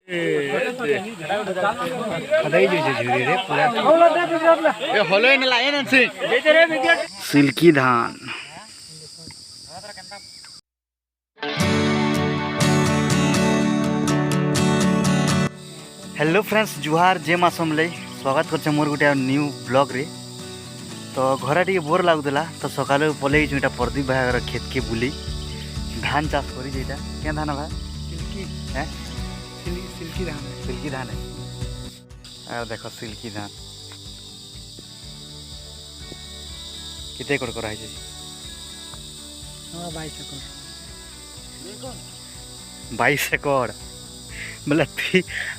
Silkie धान hello friends जुहार जे मासम ले स्वागत कर मोर गोटे न्यू ब्लॉग रे। तो घर टे बोर लगुला तो सकाल पलि जो प्रदीप भाई खेत के बुली धान चाष करी क्या धान भाई सिल्की धान है और देखो सिल्की धान कितने एकड़ करा 22 एकड़ बोले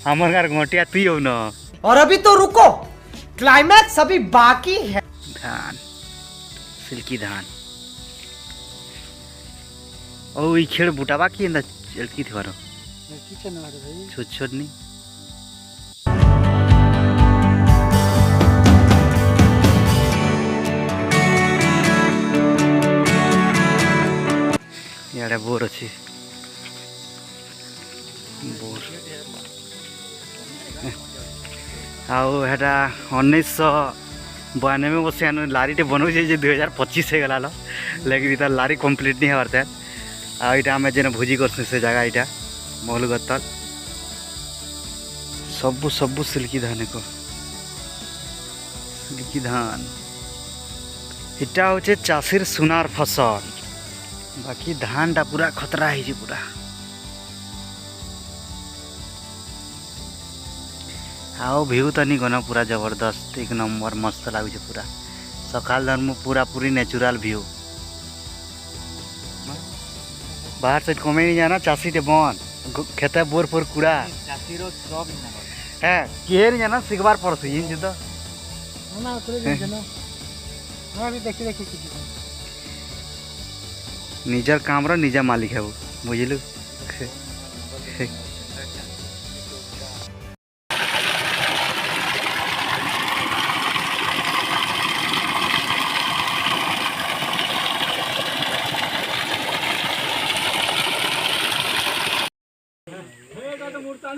हमार गार घटिया तुई हो न। और अभी तो रुको, क्लाइमैक्स अभी बाकी है। धान सिल्की धान ओ ई खेड़ बुटावा की अंदर चलकी थी बारो छोट छोट नहीं यार बोर अच्छी बोर आउ हेटा 1992 मसीहा लारीटे बनाऊे 2025 हो गला लेकिन इतना लारी कंप्लीट नहीं हबार था। आईटा आम जेन भोजी करस से जगह यहाँ महल गतल सबू सबू सिल्की धान को सिल्की धान इटा हूँ चाषीर सुनार फसल बाकी धान टा पूरा खतरा है पूरा। आओ व्यू तो नहीं गना पूरा जबरदस्त एक नंबर मस्त लगुच पूरा सकाल धर्म पूरा पूरी नेचुरल व्यू बाहर से कमे नहीं जाना चाषी टे बन खेते बोर फोर कूड़ा है किए नहीं जाना सिखबार पड़सी इन तो निजर काम रो निजा मालिक है वो बुझलु।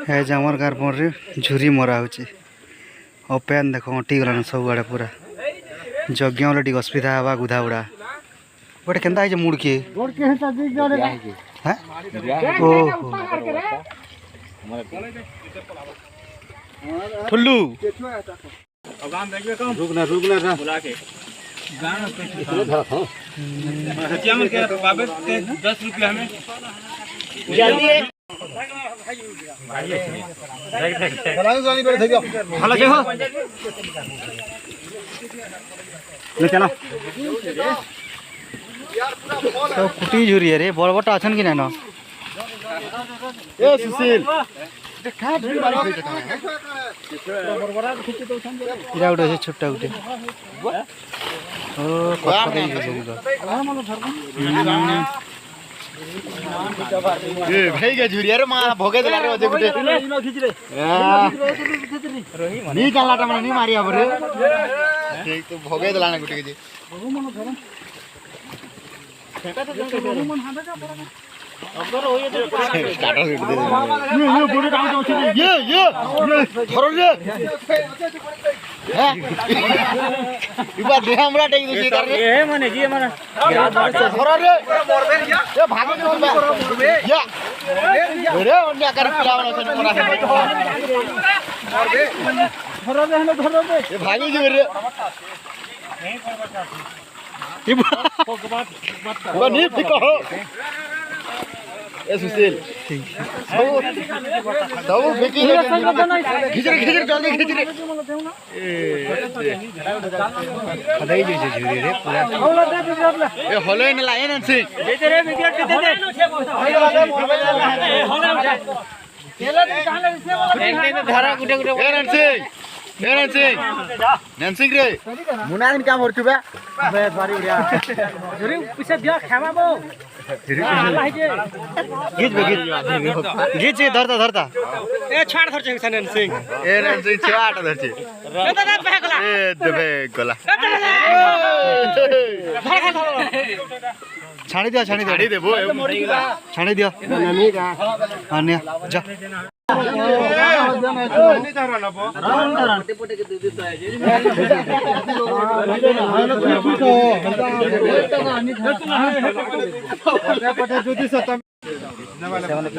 है जमर गार पर झुरी मरा हो पेन देख अटी गलान सब आड़े पूरा यज्ञ वाले टी असुविधा हवा गुधा उड़ा गोटे केन्ता है मुड़ के ठुल्लू रुकना रुकना 10 रुपया में तो कुटी झुरी रे बड़ बड़ा अच्छा कि ना सुशील गोटे छोटा गोटे भाई झुरिया रे मां भोगे देला रे ओजे गुटे नी चलाटा मन नी मारिया बरे ठीक तो भोगे देला ना गुटे के जे फेटा तो मन हादा का बरा अगर होय दे स्टार्टर दे ये पूरे काम होछ ये धरो रे इबा दे हमरा टेक दे कर रे ए माने जी माने धरो रे ए भागे दे या रे अन्य कर पिलावना से परा है धरो दे हने धरो दे ए भागे जी रे नहीं इबा नहीं फिको हो ए सुशील सब फेंकी खींच रे जल्दी खींच रे खदाई जे झुरी रे पूरा ए होले न लाए न सिंह दे दे रे विकेट दे दे एक धारा गुटे गुटे ए नैनसिंह रे मुना दिन काम होरछु बे बारी उड़िया झुरी पीछे दिया खावा बो घीच धरता ए छाड़ धरछे नैनसिंह छाड़ धरछे ए देबे गला छाड़ी दियो छाड़ी दियो देबो छाड़ी दियो जा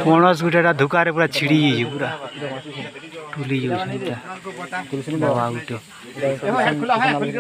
ପଣସ ଗୁଟେଟା ଧୁକାରେ ପୁରା ଛିଡ଼ି ଯାଇଛି ପୁରା ଟୁଲି ଯାଉଛି ବାବା ଗୁଟେ